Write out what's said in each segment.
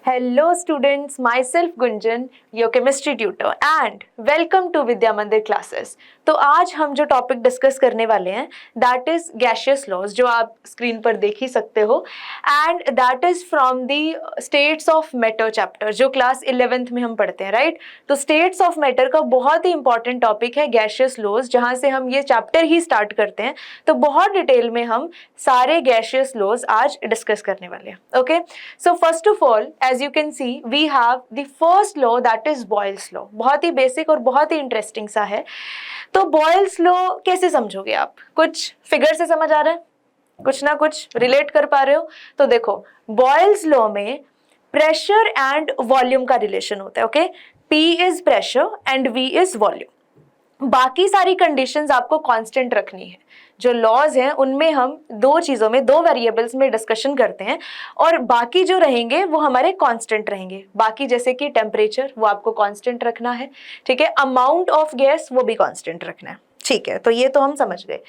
Hello students, myself Gunjan, your chemistry tutor and welcome to Vidya Mandir classes. तो आज हम जो topic discuss करने वाले हैं दैट इज गैशियस लॉज, जो आप स्क्रीन पर देख ही सकते हो, and that is from the states of matter chapter जो क्लास 11th में हम पढ़ते हैं, राइट। तो स्टेट्स ऑफ मैटर का बहुत ही इंपॉर्टेंट टॉपिक है गैशियस लॉज, जहाँ से हम ये चैप्टर ही स्टार्ट करते हैं। तो बहुत डिटेल में हम सारे गैशियस लॉज आज डिस्कस करने वाले हैं। Okay, so first of all as you can see we have the first law that is Boyle's law। बहुत ही बेसिक और बहुत ही इंटरेस्टिंग सा है। तो Boyle's law कैसे समझोगे आप? कुछ फिगर से समझ आ रहा है, कुछ ना कुछ रिलेट कर पा रहे हो? तो देखो Boyle's law में प्रेशर एंड वॉल्यूम का रिलेशन होता है। Okay, P is pressure and V is volume. बाकी सारी कंडीशंस आपको कांस्टेंट रखनी है। जो लॉज हैं उनमें हम दो चीज़ों में, दो वेरिएबल्स में डिस्कशन करते हैं और बाकी जो रहेंगे वो हमारे कांस्टेंट रहेंगे। बाकी जैसे कि टेम्परेचर वो आपको कांस्टेंट रखना है, ठीक है। अमाउंट ऑफ गैस वो भी कांस्टेंट रखना है, ठीक है। तो ये तो हम समझ गए।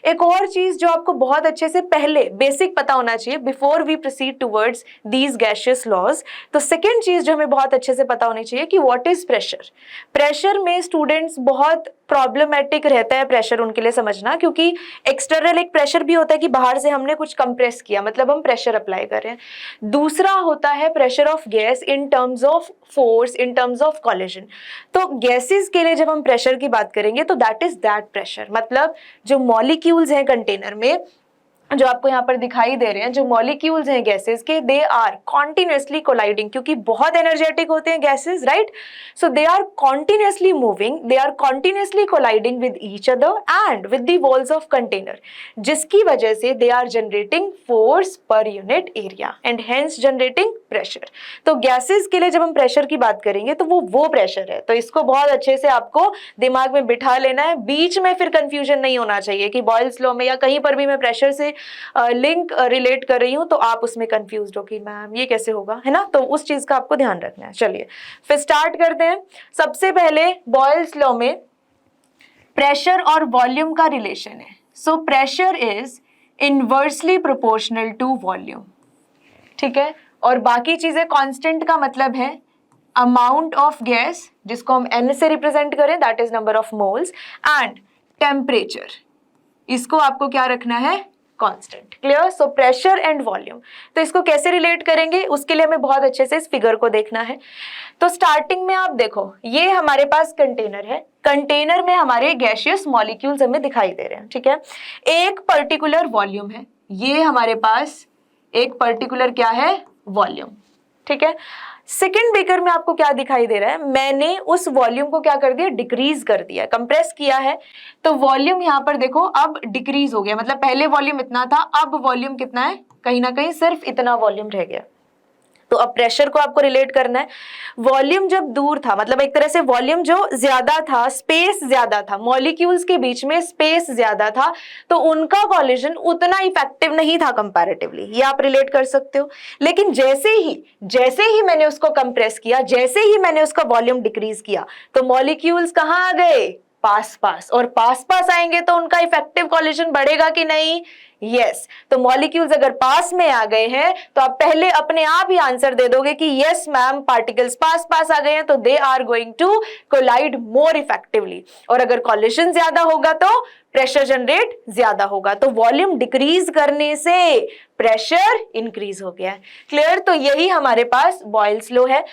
एक और चीज जो आपको बहुत अच्छे से पहले बेसिक पता होना चाहिए before we proceed towards these gaseous laws, तो सेकेंड चीज जो हमें बहुत अच्छे से पता होनी चाहिए कि व्हाट इज प्रेशर। प्रेशर में स्टूडेंट्स बहुत प्रॉब्लमेटिक रहता है प्रेशर उनके लिए समझना, क्योंकि एक्सटर्नल एक प्रेशर भी होता है कि बाहर से हमने कुछ कंप्रेस किया, मतलब हम प्रेशर अप्लाई कर रहे हैं। दूसरा होता है pressure of gas in terms of force, in terms of collision. तो गैसेस के लिए जब हम प्रेशर की बात करेंगे तो दैट इज दैट प्रेशर, मतलब जो मॉलिक्यूल्स हैं कंटेनर में, जो आपको यहाँ पर दिखाई दे रहे हैं, जो मॉलिक्यूल्स हैं गैसेस के, दे आर कॉन्टिन्यूसली कोलाइडिंग, क्योंकि बहुत एनर्जेटिक होते हैं gases, right. So they are continuously moving, they are continuously colliding with each other and with the walls of container, जिसकी वजह से they are generating force per unit area and hence generating pressure. तो gases के लिए जब हम pressure की बात करेंगे तो वो प्रेशर है। तो इसको बहुत अच्छे से आपको दिमाग में बिठा लेना है। बीच में फिर कंफ्यूजन नहीं होना चाहिए कि बॉयल्स लॉ में या कहीं पर भी मैं प्रेशर से लिंक रिलेट कर रही हूं तो आप उसमें कंफ्यूज हो कि मैम ये कैसे होगा, है ना। तो उस चीज का आपको ध्यान रखना है। चलिए फिर स्टार्ट करते हैं। सबसे पहले बॉयल्स लॉ में प्रेशर और वॉल्यूम का रिलेशन है। So pressure is inversely proportional to volume, ठीक है। और बाकी चीजें कांस्टेंट का मतलब है अमाउंट ऑफ गैस, जिसको हम N से रिप्रेजेंट करें, that is number of moles, and temperature, इसको आपको क्या रखना है, constant. Clear? So pressure and volume. तो इसको कैसे रिलेट करेंगे उसके लिए हमें बहुत अच्छे से इस फिगर को देखना है। तो स्टार्टिंग में आप देखो, ये हमारे पास कंटेनर है, कंटेनर में हमारे गैसियस मॉलिक्यूल्स हमें दिखाई दे रहे हैं, ठीक है। एक पर्टिकुलर वॉल्यूम है, ये हमारे पास एक पर्टिकुलर क्या है, वॉल्यूम, ठीक है। सेकेंड बीकर में आपको क्या दिखाई दे रहा है, मैंने उस वॉल्यूम को क्या कर दिया, डिक्रीज कर दिया, कंप्रेस किया है। तो वॉल्यूम यहाँ पर देखो अब डिक्रीज हो गया, मतलब पहले वॉल्यूम इतना था, अब वॉल्यूम कितना है, कहीं ना कहीं सिर्फ इतना वॉल्यूम रह गया। तो अब प्रेशर को आपको रिलेट करना है। वॉल्यूम जब दूर था, मतलब एक तरह से वॉल्यूम जो ज्यादा था, स्पेस ज्यादा था, मॉलिक्यूल्स के बीच में स्पेस ज्यादा था, तो उनका कॉलिजन उतना इफेक्टिव नहीं था कंपैरेटिवली, ये आप रिलेट कर सकते हो। लेकिन जैसे ही मैंने उसको कंप्रेस किया, जैसे ही मैंने उसका वॉल्यूम डिक्रीज किया, तो मॉलिक्यूल्स कहाँ आ गए, पास पास, और पास पास आएंगे तो उनका इफेक्टिव कॉलिजन बढ़ेगा कि नहीं, यस। तो मॉलिक्यूल्स अगर पास में आ गए हैं तो आप पहले अपने आप ही आंसर दे दोगे कि यस मैम, पार्टिकल्स पास पास आ गए हैं तो they are going to collide more effectively. और अगर कॉलिजन ज्यादा होगा तो प्रेशर जनरेट ज्यादा होगा। तो वॉल्यूम डिक्रीज करने से प्रेशर इंक्रीज हो गया है। क्लियर? तो यही हमारे पास बॉयल्स लॉ है।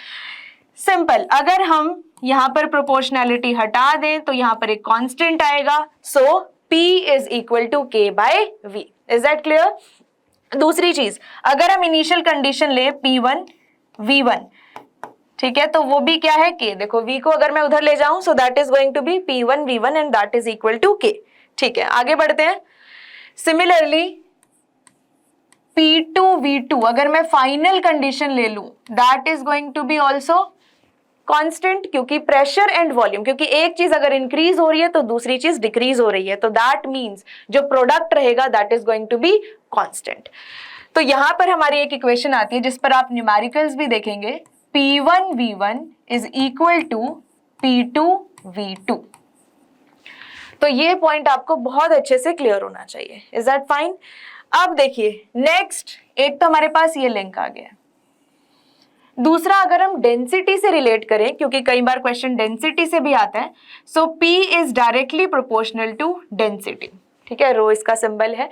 सिंपल, अगर हम यहां पर प्रोपोर्शनैलिटी हटा दें तो यहां पर एक कांस्टेंट आएगा, सो P is equal to K by V. Is that clear? दूसरी चीज, अगर हम इनिशियल कंडीशन ले P1 V1, ठीक है, तो वो भी क्या है, K। देखो V को अगर मैं उधर ले जाऊं so that is going to be P1 V1 and that is equal to K, ठीक है। आगे बढ़ते हैं। सिमिलरली P2 V2 अगर मैं फाइनल कंडीशन ले लूं, that is going to be also constant, क्योंकि प्रेशर एंड वॉल्यूम, क्योंकि एक चीज अगर इंक्रीज हो रही है तो दूसरी चीज डिक्रीज हो रही है, तो दैट मींस जो प्रोडक्ट रहेगा that is going to be constant. तो यहां पर हमारी एक इक्वेशन आती है जिस पर आप न्यूमेरिकल्स भी देखेंगे, P1 V1 is equal to P2 V2। तो ये पॉइंट आपको बहुत अच्छे से क्लियर होना चाहिए। Is that fine? अब देखिए नेक्स्ट, एक तो हमारे पास ये लिंक आ गया, दूसरा अगर हम डेंसिटी से रिलेट करें, क्योंकि कई बार क्वेश्चन डेंसिटी से भी आता है, so P is directly proportional to density. ठीक है, रो इसका सिंबल है।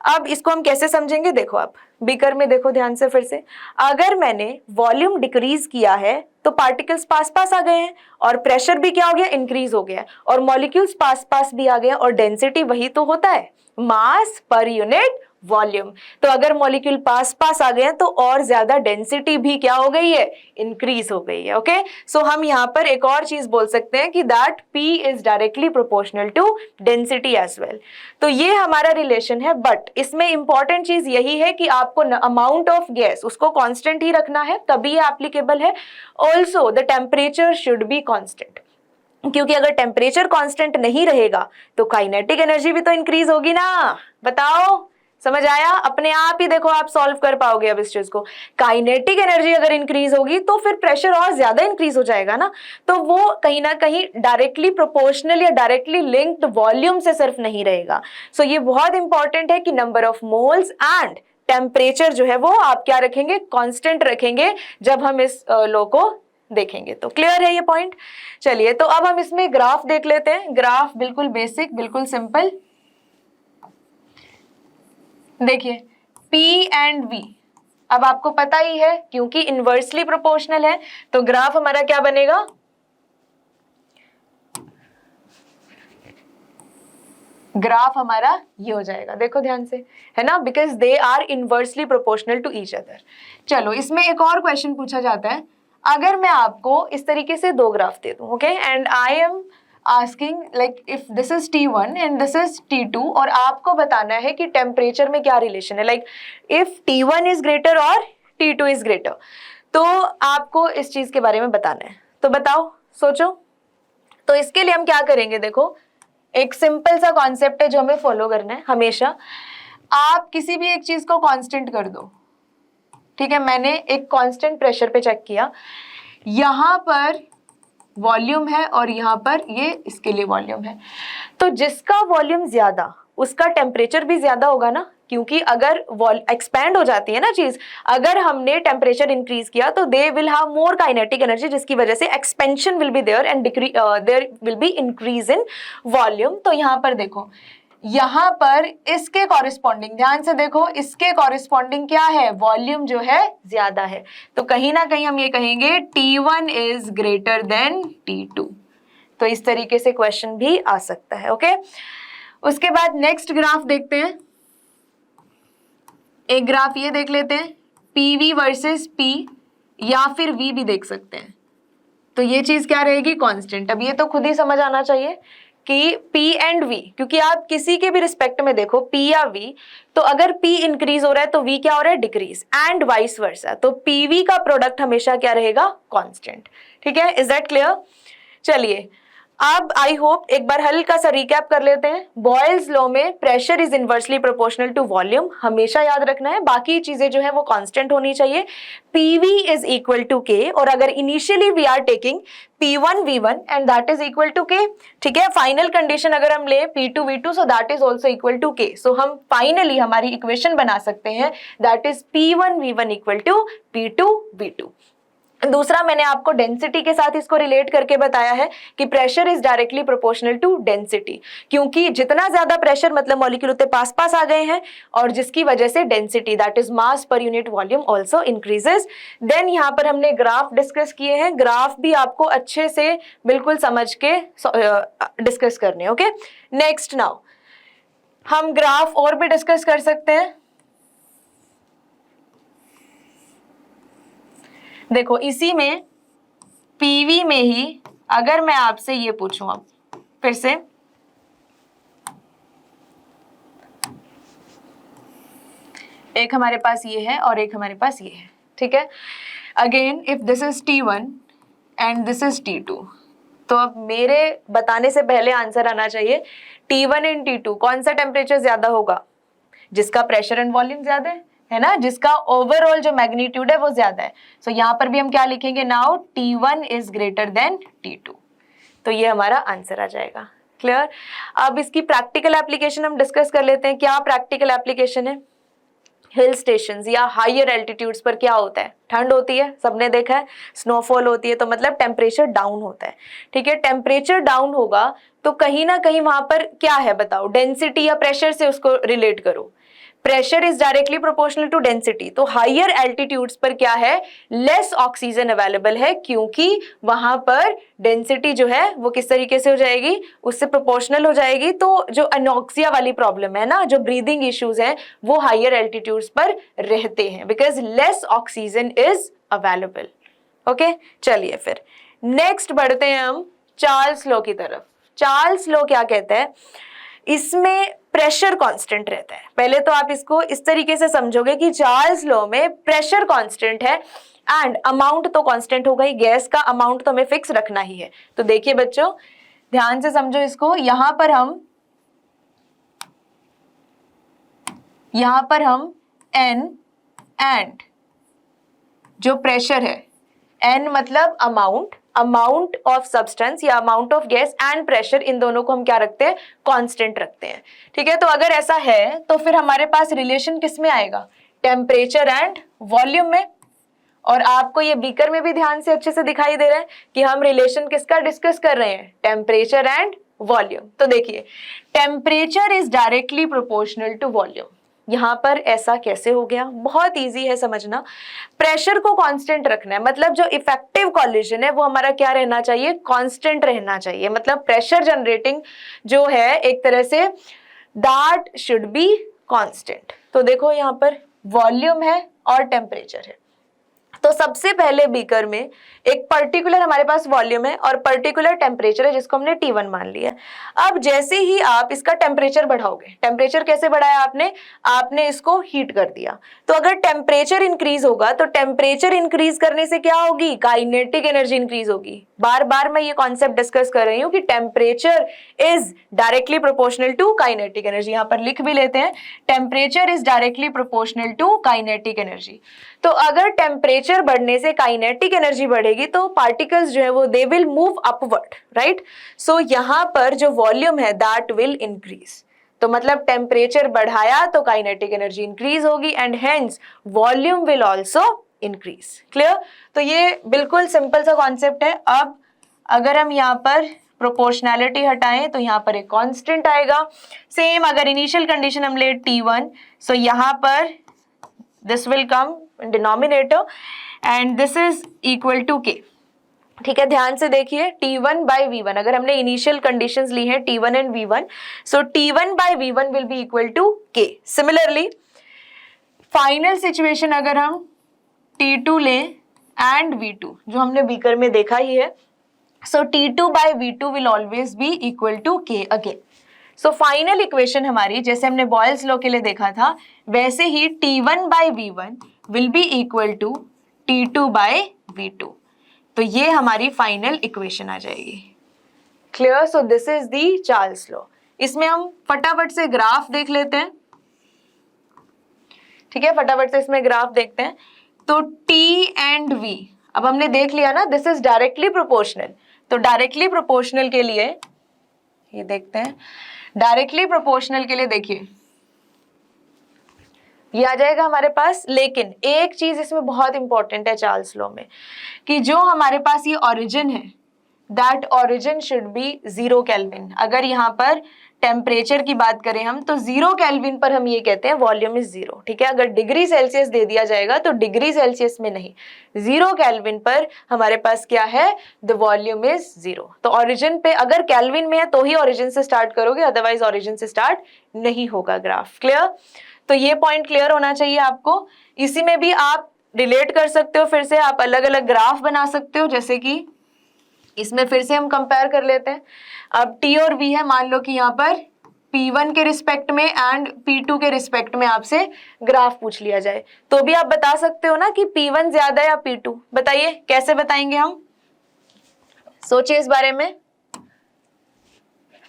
अब इसको हम कैसे समझेंगे, देखो आप बीकर में देखो ध्यान से फिर से, अगर मैंने वॉल्यूम डिक्रीज किया है तो पार्टिकल्स पास पास आ गए हैं और प्रेशर भी क्या हो गया, इंक्रीज हो गया और मॉलिक्यूल्स पास पास भी आ गए और डेंसिटी वही तो होता है, मास पर यूनिट वॉल्यूम। तो अगर मॉलिक्यूल पास पास आ गए हैं तो और ज्यादा डेंसिटी भी क्या हो गई है, इंक्रीज हो गई है। ओके, सो हम यहाँ पर एक और चीज बोल सकते हैं कि that P is directly proportional to density as well. तो ये हमारा रिलेशन है, बट इसमें इंपॉर्टेंट चीज यही है कि आपको अमाउंट ऑफ गैस उसको कांस्टेंट ही रखना है, तभी ये एप्लीकेबल है। Also the temperature should be constant, क्योंकि अगर टेम्परेचर कांस्टेंट नहीं रहेगा तो काइनेटिक एनर्जी भी तो इंक्रीज होगी ना। बताओ, समझ आया? अपने आप ही देखो, आप सॉल्व कर पाओगे अब इस चीज को। काइनेटिक एनर्जी अगर इंक्रीज होगी तो फिर प्रेशर और ज्यादा इंक्रीज हो जाएगा ना, तो वो कहीं ना कहीं डायरेक्टली प्रोपोर्शनल या डायरेक्टली लिंक्ड वॉल्यूम से सिर्फ नहीं रहेगा। सो ये बहुत इंपॉर्टेंट है कि number of moles and temperature जो है वो आप क्या रखेंगे, कांस्टेंट रखेंगे जब हम इस लॉ को देखेंगे। तो क्लियर है ये पॉइंट? चलिए, तो अब हम इसमें ग्राफ देख लेते हैं। ग्राफ बिल्कुल बेसिक, बिल्कुल सिंपल। देखिए P एंड V, अब आपको पता ही है क्योंकि इनवर्सली प्रोपोर्शनल है, तो ग्राफ हमारा क्या बनेगा, ग्राफ हमारा ये हो जाएगा। देखो ध्यान से, है ना, because they are inversely proportional to each other. चलो, इसमें एक और क्वेश्चन पूछा जाता है, अगर मैं आपको इस तरीके से दो ग्राफ दे दूं, okay, and I am asking like if this is T1 and this is T2, और आपको बताना है कि टेम्परेचर में क्या रिलेशन है, like if T1 is greater और T2 इज ग्रेटर, तो आपको इस चीज के बारे में बताना है। तो बताओ, सोचो। तो इसके लिए हम क्या करेंगे, देखो एक सिंपल सा कॉन्सेप्ट है जो हमें फॉलो करना है हमेशा। आप किसी भी एक चीज को कांस्टेंट कर दो, ठीक है, मैंने एक कांस्टेंट प्रेशर पे चेक किया, यहां पर वॉल्यूम है और यहाँ पर ये इसके लिए वॉल्यूम है, तो जिसका वॉल्यूम ज्यादा उसका टेम्परेचर भी ज्यादा होगा ना, क्योंकि अगर एक्सपैंड हो जाती है ना चीज, अगर हमने टेम्परेचर इंक्रीज किया तो they will have more kinetic energy, जिसकी वजह से expansion will be there and there will be increase in volume. तो यहाँ पर देखो, यहाँ पर इसके कॉरिस्पॉन्डिंग, ध्यान से देखो, इसके कॉरिस्पॉन्डिंग क्या है, वॉल्यूम जो है ज्यादा है, तो कहीं ना कहीं हम ये कहेंगे T1 is greater than T2। तो इस तरीके से क्वेश्चन भी आ सकता है। ओके, उसके बाद नेक्स्ट ग्राफ देखते हैं। एक ग्राफ ये देख लेते हैं, PV वर्सेस P, या फिर V भी देख सकते हैं। तो ये चीज क्या रहेगी, कांस्टेंट। अब ये तो खुद ही समझ आना चाहिए कि P एंड V, क्योंकि आप किसी के भी रिस्पेक्ट में देखो P या V, तो अगर P इंक्रीज हो रहा है तो V क्या हो रहा है, डिक्रीज, एंड वाइस वर्सा। तो PV का प्रोडक्ट हमेशा क्या रहेगा, कांस्टेंट। ठीक है, इज दैट क्लियर? चलिए, अब आई होप एक बार हल्का सा रिकैप कर लेते हैं। बॉयल्स लॉ में pressure is inversely proportional to volume, हमेशा याद रखना है, बाकी चीजें जो है वो कांस्टेंट होनी चाहिए। PV is equal to K, और अगर initially we are taking P1 V1 and that is equal to K, ठीक है, फाइनल कंडीशन अगर हम ले P2 V2, so that is also equal to K। So हम फाइनली हमारी इक्वेशन बना सकते हैं, that is P1 V1 equal to P2 V2। दूसरा, मैंने आपको डेंसिटी के साथ इसको रिलेट करके बताया है कि pressure is directly proportional to density, क्योंकि जितना ज्यादा प्रेशर मतलब मॉलिक्यूल उतने पास पास आ गए हैं, और जिसकी वजह से density that is mass per unit volume also increases. Then यहाँ पर हमने ग्राफ डिस्कस किए हैं, ग्राफ भी आपको अच्छे से बिल्कुल समझ के डिस्कस करने। ओके, नेक्स्ट नाउ हम ग्राफ और भी डिस्कस कर सकते हैं। देखो, इसी में PV में ही अगर मैं आपसे ये पूछूं, अब फिर से एक हमारे पास ये है और एक हमारे पास ये है, ठीक है, again if this is T1 and this is T2, तो अब मेरे बताने से पहले आंसर आना चाहिए T1 एंड T2 कौन सा टेम्परेचर ज्यादा होगा, जिसका प्रेशर एंड वॉल्यूम ज्यादा है ना, जिसका ओवरऑल जो मैग्नीट्यूड है वो ज्यादा है। सो यहाँ पर भी हम क्या लिखेंगे, now T1 is greater than T2, तो ये हमारा आंसर आ जाएगा। क्लियर? अब इसकी प्रैक्टिकल एप्लीकेशन हम डिस्कस कर लेते हैं। क्या प्रैक्टिकल एप्लीकेशन हिल स्टेशंस या हायर एल्टीट्यूड्स पर क्या होता है, ठंड होती है, सबने देखा है, स्नोफॉल होती है, तो मतलब टेम्परेचर डाउन होता है। ठीक है, टेम्परेचर डाउन होगा तो कहीं ना कहीं वहां पर क्या है बताओ, डेंसिटी या प्रेशर से उसको रिलेट करो। Pressure is directly proportional to density, तो हायर एल्टीट्यूड्स पर क्या है, लेस ऑक्सीजन अवेलेबल है, क्योंकि वहां पर डेंसिटी जो है वो किस तरीके से हो जाएगी, उससे प्रोपोर्शनल हो जाएगी। तो जो अनॉक्सिया वाली प्रॉब्लम है ना, जो ब्रीदिंग इश्यूज हैं, वो हायर एल्टीट्यूड्स पर रहते हैं, because less oxygen is available. Okay, चलिए फिर नेक्स्ट बढ़ते हैं हम चार्ल्स लॉ की तरफ। चार्ल्स लॉ क्या कहता है, इसमें प्रेशर कांस्टेंट रहता है। पहले तो आप इसको इस तरीके से समझोगे कि चार्ल्स लॉ में प्रेशर कांस्टेंट है एंड अमाउंट तो कांस्टेंट होगा ही, गैस का अमाउंट तो हमें फिक्स रखना ही है। तो देखिए बच्चों, ध्यान से समझो इसको, यहां पर हम N एंड जो प्रेशर है, N मतलब अमाउंट ऑफ सब्सटेंस या amount of gas and pressure, इन दोनों को हम क्या रखते हैं, कांस्टेंट रखते हैं। ठीक है, तो अगर ऐसा है तो फिर हमारे पास रिलेशन किस में आएगा, टेम्परेचर एंड वॉल्यूम में। और आपको ये बीकर में भी ध्यान से अच्छे से दिखाई दे रहा है कि हम रिलेशन किसका डिस्कस कर रहे हैं, टेम्परेचर एंड वॉल्यूम। तो देखिए, temperature is directly proportional to volume. यहां पर ऐसा कैसे हो गया, बहुत इजी है समझना। प्रेशर को कांस्टेंट रखना है, मतलब जो इफेक्टिव कॉलिजन है वो हमारा क्या रहना चाहिए, कांस्टेंट रहना चाहिए। मतलब प्रेशर जनरेटिंग जो है एक तरह say that should be constant. तो देखो यहाँ पर वॉल्यूम है और टेम्परेचर है, तो सबसे पहले बीकर में एक पर्टिकुलर हमारे पास वॉल्यूम है और पर्टिकुलर टेम्परेचर है जिसको हमने T1 मान लिया। अब जैसे ही आप इसका टेम्परेचर बढ़ाओगे, टेम्परेचर कैसे बढ़ाया आपने इसको हीट कर दिया, तो अगर टेम्परेचर इंक्रीज होगा तो टेम्परेचर इंक्रीज करने से क्या होगी, काइनेटिक एनर्जी इंक्रीज होगी। बार बार मैं ये कॉन्सेप्ट डिस्कस कर रही हूँ कि temperature is directly proportional to kinetic energy. यहाँ पर लिख भी लेते हैं, temperature is directly proportional to kinetic energy. तो अगर टेम्परेचर बढ़ने से काइनेटिक एनर्जी बढ़ेगी तो पार्टिकल्स जो है वो they will move upward, right. So यहाँ पर जो वॉल्यूम है दैट विल इंक्रीज। तो मतलब टेम्परेचर बढ़ाया तो काइनेटिक एनर्जी इंक्रीज होगी and hence volume will also increase. Clear. तो ये बिल्कुल सिंपल सा कॉन्सेप्ट है। अब अगर हम यहाँ पर प्रोपोर्शनैलिटी हटाएं तो यहाँ पर एक कांस्टेंट आएगा। सेम अगर इनिशियल कंडीशन हम ले T1, सो यहाँ पर this will come denominator and this is equal to K। ठीक है, ध्यान से देखिए, T1 बाई V1, अगर हमने इनिशियल कंडीशंस ली हैं T1 and V1, so T1 by V1 will be equal to K। Similarly final situation अगर हम T2 लें एंड V2, जो हमने बीकर में देखा ही है, so T2 by V2 will always be equal to K again. So final equation हमारी जैसे हमने बॉयल्स लॉ के लिए देखा था वैसे ही T1 by V1 will be equal to T2 by V2। तो ये हमारी फाइनल इक्वेशन आ जाएगी। Clear. So this is the Charles law. इसमें हम फटाफट से ग्राफ देख लेते हैं। ठीक है, फटाफट से इसमें ग्राफ देखते हैं। तो T एंड V अब हमने देख लिया ना, दिस इज डायरेक्टली प्रोपोर्शनल। तो डायरेक्टली प्रोपोर्शनल के लिए ये देखते हैं, डायरेक्टली प्रोपोर्शनल के लिए देखिए ये आ जाएगा हमारे पास। लेकिन एक चीज इसमें बहुत इंपॉर्टेंट है चार्ल्स लॉ में, कि जो हमारे पास ये ओरिजिन है that origin should be 0 kelvin. अगर यहाँ पर टेम्परेचर की बात करें हम तो 0 केल्विन पर हम ये कहते हैं वॉल्यूम इज 0। ठीक है, अगर डिग्री सेल्सियस दे दिया जाएगा तो डिग्री सेल्सियस में नहीं, 0 केल्विन पर हमारे पास क्या है, द वॉल्यूम इज 0। तो ओरिजिन पे अगर केल्विन में है तो ही ओरिजिन से स्टार्ट करोगे, अदरवाइज ओरिजिन से स्टार्ट नहीं होगा ग्राफ। क्लियर। तो ये पॉइंट क्लियर होना चाहिए आपको। इसी में भी आप रिलेट कर सकते हो, फिर से आप अलग अलग ग्राफ बना सकते हो, जैसे कि इसमें फिर से हम कंपेयर कर लेते हैं। अब T और V है, मान लो कि यहाँ पर P1 के रिस्पेक्ट में एंड P2 के रिस्पेक्ट में आपसे ग्राफ पूछ लिया जाए तो भी आप बता सकते हो ना कि P1 ज्यादा या P2। बताइए कैसे बताएंगे हम, सोचिए इस बारे में।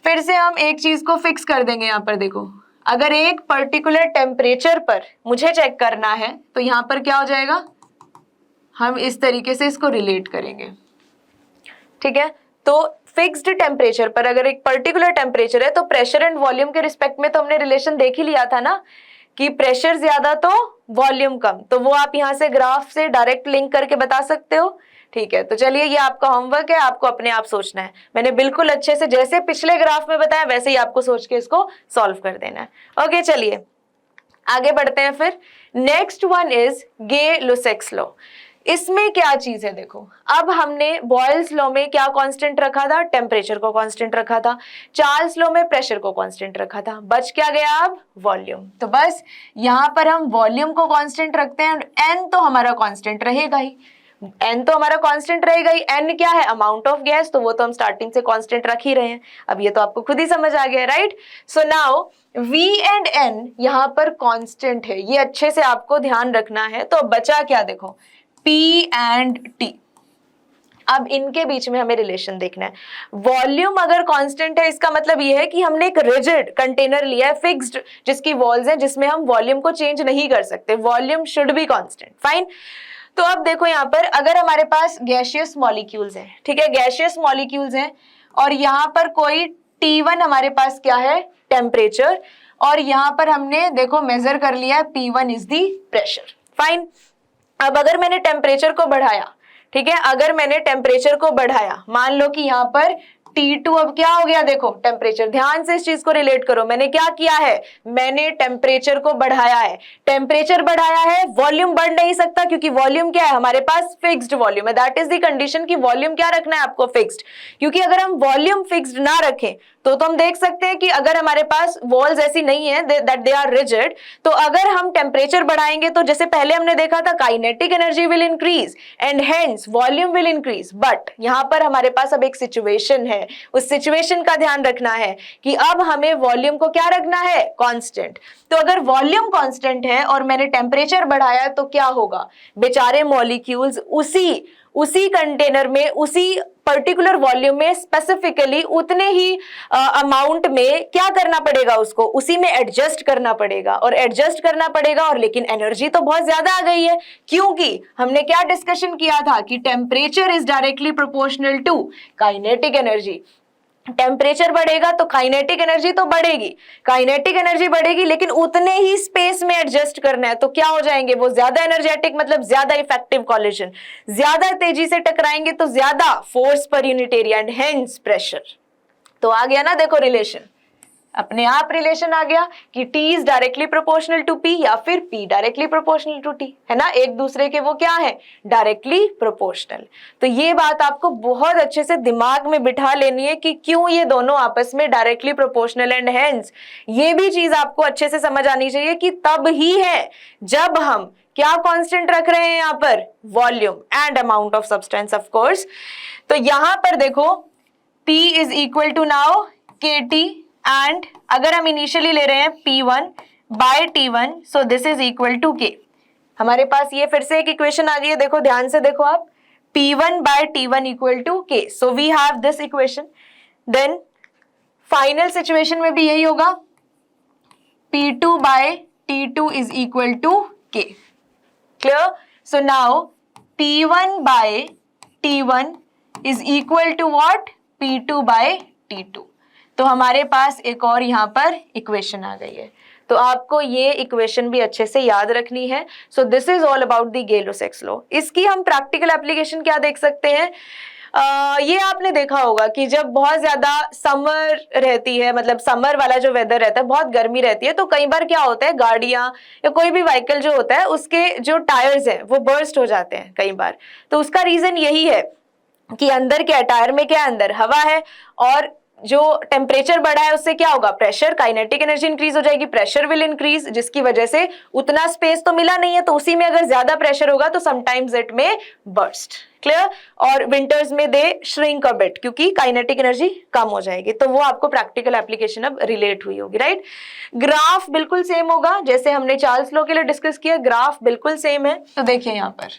फिर से हम एक चीज को फिक्स कर देंगे। यहाँ पर देखो, अगर एक पर्टिकुलर टेम्परेचर पर मुझे चेक करना है तो यहाँ पर क्या हो जाएगा, हम इस तरीके से इसको रिलेट करेंगे। ठीक है, तो फिक्स्ड टेम्परेचर पर अगर एक पर्टिकुलर टेम्परेचर है तो प्रेशर एंड वॉल्यूम के रिस्पेक्ट में तो हमने रिलेशन देख ही लिया था ना कि प्रेशर ज्यादा तो वॉल्यूम कम, तो वो आप यहाँ से ग्राफ से डायरेक्ट लिंक करके बता सकते हो। ठीक है, तो चलिए ये आपका होमवर्क है, आपको अपने आप सोचना है। मैंने बिल्कुल अच्छे से जैसे पिछले ग्राफ में बताया वैसे ही आपको सोच के इसको सॉल्व कर देना है। ओके, चलिए आगे बढ़ते हैं फिर। Next one is Gay Lussac's law. इसमें क्या चीज है देखो, अब हमने बॉयल्स लॉ में क्या कांस्टेंट रखा था, टेम्परेचर को कांस्टेंट रखा था। चार्ल्स लॉ में प्रेशर को कांस्टेंट रखा था। बच क्या गया अब, वॉल्यूम। तो बस यहां पर हम वॉल्यूम को कांस्टेंट रखते हैं, एन तो हमारा कांस्टेंट रहेगा ही, एन तो हमारा कांस्टेंट रहेगा ही। एन क्या है, अमाउंट ऑफ गैस, तो वो तो हम स्टार्टिंग से कांस्टेंट रख ही रहे हैं। अब ये तो आपको खुद ही समझ आ गया, right. So now V and N यहां पर कांस्टेंट है, ये अच्छे से आपको ध्यान रखना है। तो बचा क्या देखो, P एंड T। अब इनके बीच में हमें रिलेशन देखना है। वॉल्यूम अगर कांस्टेंट है, इसका मतलब ये है कि हमने एक रिजिड कंटेनर लिया है, फिक्स्ड, जिसकी वॉल्स हैं, जिसमें हम वॉल्यूम को चेंज नहीं कर सकते। Volume should be constant, fine. तो अब देखो यहाँ पर अगर हमारे पास गैसियस मॉलिक्यूल्स हैं, ठीक है, गैसियस मॉलिक्यूल्स हैं, और यहाँ पर कोई T1 हमारे पास क्या है, टेम्परेचर, और यहाँ पर हमने देखो मेजर कर लिया है P1 is the pressure, fine. अब अगर मैंने टेम्परेचर को बढ़ाया, ठीक है, अगर मैंने टेम्परेचर को बढ़ाया, मान लो कि यहाँ पर T2 अब क्या हो गया, देखो टेम्परेचर, ध्यान से इस चीज को रिलेट करो। मैंने क्या किया है, मैंने टेम्परेचर को बढ़ाया है। टेम्परेचर बढ़ाया है, वॉल्यूम बढ़ नहीं सकता, क्योंकि वॉल्यूम क्या है, हमारे पास फिक्स्ड वॉल्यूम है। दैट इज द कंडीशन कि वॉल्यूम क्या रखना है आपको, फिक्स्ड। क्योंकि अगर हम वॉल्यूम फिक्स्ड ना रखें तो हम देख सकते हैं कि अगर हमारे पास वॉल्स ऐसी नहीं है दैट दे आर रिजिड, तो अगर हम टेम्परेचर बढ़ाएंगे तो जैसे पहले हमने देखा था, kinetic energy will increase and hence volume will increase. But यहां पर हमारे पास अब एक सिचुएशन है, उस सिचुएशन का ध्यान रखना है कि अब हमें वॉल्यूम को क्या रखना है, कांस्टेंट। तो अगर वॉल्यूम कांस्टेंट है और मैंने टेम्परेचर बढ़ाया तो क्या होगा, बेचारे मॉलिक्यूल्स उसी कंटेनर में, उसी पर्टिकुलर वॉल्यूम में, स्पेसिफिकली उतने ही अमाउंट में क्या करना पड़ेगा, उसको उसी में एडजस्ट करना पड़ेगा, और एडजस्ट करना पड़ेगा। और लेकिन एनर्जी तो बहुत ज्यादा आ गई है, क्योंकि हमने क्या डिस्कशन किया था कि temperature is directly proportional to kinetic energy. Temperature बढ़ेगा तो काइनेटिक एनर्जी तो बढ़ेगी, काइनेटिक एनर्जी बढ़ेगी, लेकिन उतने ही स्पेस में एडजस्ट करना है, तो क्या हो जाएंगे वो ज्यादा एनर्जेटिक, मतलब ज्यादा इफेक्टिव कॉलिजन, ज्यादा तेजी से टकराएंगे तो ज्यादा force per unit area and hence pressure. तो आ गया ना देखो रिलेशन, अपने आप रिलेशन आ गया कि T is directly proportional to P या फिर P directly proportional to T, है ना, एक दूसरे के वो क्या है, डायरेक्टली प्रोपोर्शनल। तो ये बात आपको बहुत अच्छे से दिमाग में बिठा लेनी है कि क्यों ये दोनों आपस में डायरेक्टली प्रोपोर्शनल एंड हेंस। ये भी चीज आपको अच्छे से समझ आनी चाहिए कि तब ही है जब हम क्या कांस्टेंट रख रहे हैं यहाँ पर, volume and amount of substance of course. तो यहां पर देखो P is equal to now KT, and अगर हम इनिशियली ले रहे हैं P1 by T1, so this is equal to K। हमारे पास ये फिर से एक इक्वेशन आ गई है, देखो ध्यान से देखो आप, P1 by T1 equal to K, so we have this equation. Then final situation में भी यही होगा, P2 by T2 is equal to K, clear. So now P1 by T1 is equal to what, P2 by T2। तो हमारे पास एक और यहाँ पर इक्वेशन आ गई है, तो आपको ये इक्वेशन भी अच्छे से याद रखनी है। So this is all about the Gay Lussac's law. इसकी हम प्रैक्टिकल एप्लीकेशन क्या देख सकते हैं, ये आपने देखा होगा कि जब बहुत ज्यादा समर रहती है, मतलब समर वाला जो वेदर रहता है, बहुत गर्मी रहती है, तो कई बार क्या होता है, गाड़ियां या कोई भी व्हीकल जो होता है उसके जो टायर्स हैं वो बर्स्ट हो जाते हैं कई बार। तो उसका रीजन यही है कि अंदर क्या, टायर में क्या, अंदर हवा है, और जो टेम्परेचर बढ़ा है उससे क्या होगा, प्रेशर, काइनेटिक एनर्जी इंक्रीज हो जाएगी, प्रेशर विल इंक्रीज, जिसकी वजह से उतना स्पेस तो मिला नहीं है, तो उसी में अगर ज्यादा प्रेशर होगा तो समटाइम्स इट में बर्स्ट, क्लियर। और विंटर्स में दे श्रिंक अ बिट, क्योंकि काइनेटिक एनर्जी कम हो जाएगी। तो वो आपको प्रैक्टिकल एप्लीकेशन अब रिलेट हुई होगी, राइट। ग्राफ बिल्कुल सेम होगा जैसे हमने चार्ल्स लॉ के लिए डिस्कस किया, ग्राफ बिल्कुल सेम है। तो देखिए यहाँ पर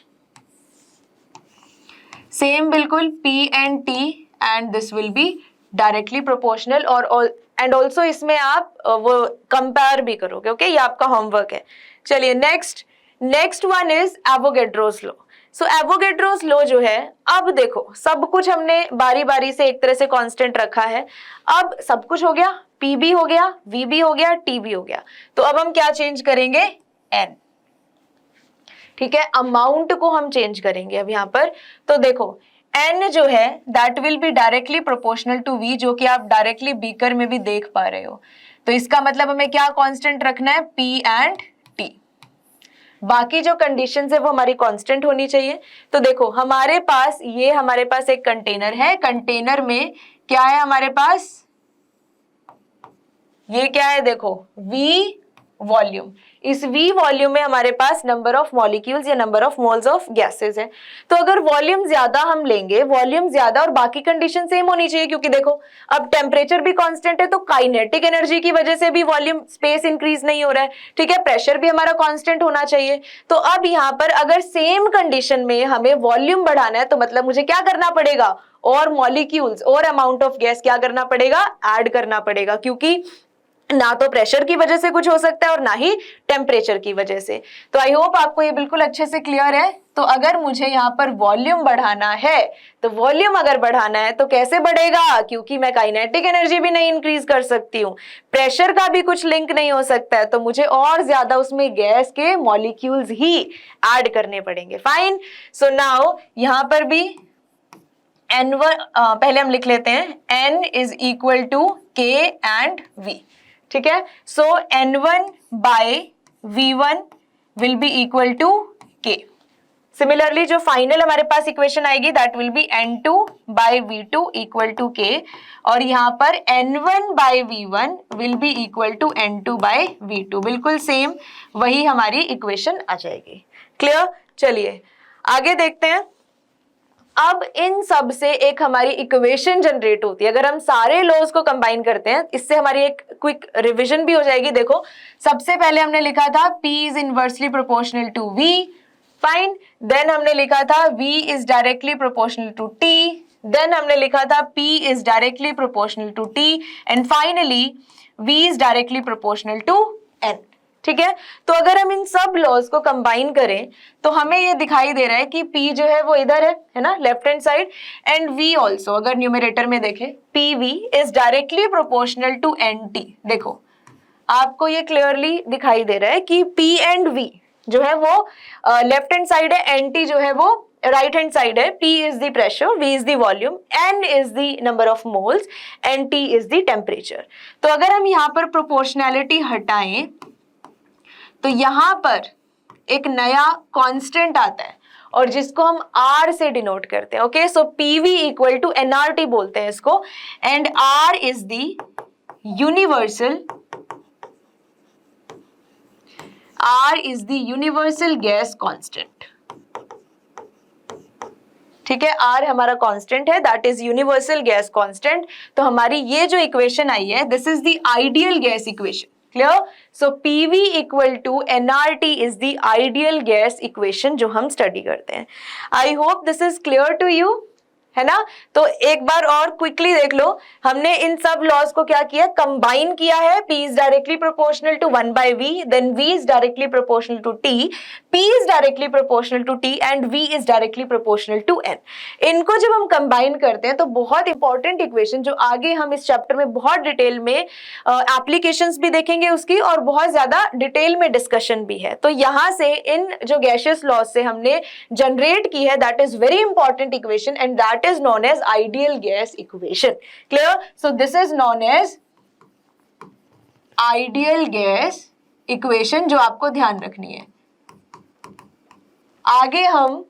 सेम बिल्कुल P and T, and this will be directly proportional, और एंड ऑल्सो इसमें आप वो कंपेयर भी करोगे, ओके, ये आपका होमवर्क है। चलिए next one is Avogadro's law. So Avogadro's law जो है, अब देखो सब कुछ हमने बारी बारी से एक तरह से कांस्टेंट रखा है, अब सब कुछ हो गया, P भी हो गया, V भी हो गया, T भी हो गया। तो अब हम क्या चेंज करेंगे? N। ठीक है, अमाउंट को हम चेंज करेंगे अब यहां पर। तो देखो N जो है that will be directly proportional to V, जो कि आप डायरेक्टली बीकर में भी देख पा रहे हो। तो इसका मतलब हमें क्या कांस्टेंट रखना है? P and T। बाकी जो कंडीशंस है वो हमारी कांस्टेंट होनी चाहिए। तो देखो हमारे पास एक कंटेनर है, कंटेनर में क्या है हमारे पास? ये क्या है? देखो V वॉल्यूम। इस V वॉल्यूम में हमारे पास नंबर ऑफ मॉलिक्यूल्स या number of moles of gases है। तो अगर वॉल्यूम ज्यादा हम लेंगे, वॉल्यूम ज्यादा और बाकी कंडीशन सेम होनी चाहिए, क्योंकि देखो अब टेम्परेचर भी कांस्टेंट है, तो काइनेटिक एनर्जी की वजह से भी वॉल्यूम स्पेस इंक्रीज नहीं हो रहा है। ठीक है, प्रेशर भी हमारा कांस्टेंट होना चाहिए। तो अब यहाँ पर अगर सेम कंडीशन में हमें वॉल्यूम बढ़ाना है, तो मतलब मुझे क्या करना पड़ेगा? और मॉलिक्यूल्स और अमाउंट ऑफ गैस क्या करना पड़ेगा? ऐड करना पड़ेगा, क्योंकि ना तो प्रेशर की वजह से कुछ हो सकता है और ना ही टेम्परेचर की वजह से। तो आई होप आपको ये बिल्कुल अच्छे से क्लियर है। तो अगर मुझे यहाँ पर वॉल्यूम बढ़ाना है, तो वॉल्यूम अगर बढ़ाना है तो कैसे बढ़ेगा? क्योंकि मैं काइनेटिक एनर्जी भी नहीं इंक्रीज कर सकती हूँ, प्रेशर का भी कुछ लिंक नहीं हो सकता है, तो मुझे और ज्यादा उसमें गैस के मॉलिक्यूल्स ही ऐड करने पड़ेंगे। फाइन। सो नाउ यहाँ पर भी N1 पहले हम लिख लेते हैं, N is equal to K and V। ठीक है, so N1 by V1 will be equal to K। Similarly जो फाइनल हमारे पास इक्वेशन आएगी that will be N2 by V2 equal to K, और यहाँ पर N1 by V1 will be equal to N2 by V2। बिल्कुल same वही हमारी इक्वेशन आ जाएगी। क्लियर? चलिए आगे देखते हैं। अब इन सब से एक हमारी इक्वेशन जनरेट होती है। अगर हम सारे लॉज को कंबाइन करते हैं, इससे हमारी एक क्विक रिवीजन भी हो जाएगी। देखो सबसे पहले हमने लिखा था P is inversely proportional to V। Fine. Then हमने लिखा था V is directly proportional to T। Then हमने लिखा था P is directly proportional to T and finally V is directly proportional to N। ठीक है, तो अगर हम इन सब लॉज को कंबाइन करें तो हमें ये दिखाई दे रहा है कि P जो है वो इधर है ना, left hand side, and V also अगर न्यूमरेटर में देखें PV is directly proportional to NT। देखो आपको ये क्लियरली दिखाई दे रहा है कि P एंड V जो है वो लेफ्ट हैंड साइड है, NT जो है वो राइट हैंड साइड है। P is the pressure, V is the volume, N is the number of moles and T is the temperature. तो अगर हम यहाँ पर प्रोपोर्शनैलिटी हटाएं तो यहां पर एक नया कांस्टेंट आता है और जिसको हम R से डिनोट करते हैं। Okay, so PV equal to NRT बोलते हैं इसको, and R is the universal gas constant. ठीक है, R हमारा कांस्टेंट है, that is universal gas constant. तो हमारी ये जो इक्वेशन आई है this is the ideal gas equation. Clear? So PV equal to NRT is the ideal gas equation जो हम स्टडी करते हैं। I hope this is clear to you, है ना? तो एक बार और क्विकली देख लो, हमने इन सब लॉज को क्या किया? कंबाइन किया है। P is directly proportional to 1 by V, then V is directly proportional to T, P is directly proportional to T and V is directly proportional to N। इनको जब हम कंबाइन करते हैं तो बहुत इंपॉर्टेंट इक्वेशन जो आगे हम इस चैप्टर में बहुत डिटेल में एप्लीकेशंस भी देखेंगे उसकी, और बहुत ज्यादा डिटेल में डिस्कशन भी है। तो यहाँ से इन जो गैसियस लॉज से हमने जनरेट की है that is very important equation and that is known as ideal gas equation. Clear? So this is known as ideal gas equation जो आपको ध्यान रखनी है। आगे हम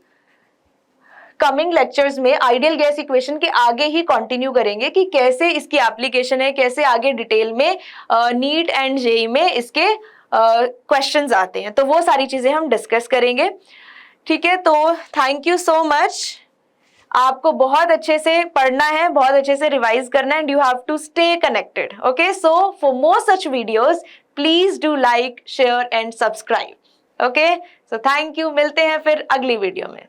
कमिंग लेक्चर्स में आइडियल गैस इक्वेशन के आगे ही कंटिन्यू करेंगे कि कैसे इसकी एप्लीकेशन है, कैसे आगे डिटेल में नीट एंड जेईई में इसके क्वेश्चंस आते हैं, तो वो सारी चीजें हम डिस्कस करेंगे। ठीक है, तो थैंक यू सो मच। आपको बहुत अच्छे से पढ़ना है, बहुत अच्छे से रिवाइज करना है, and you have to stay connected. Okay, so for more such videos please do like, share and subscribe. Okay, so thank you. मिलते हैं फिर अगली वीडियो में।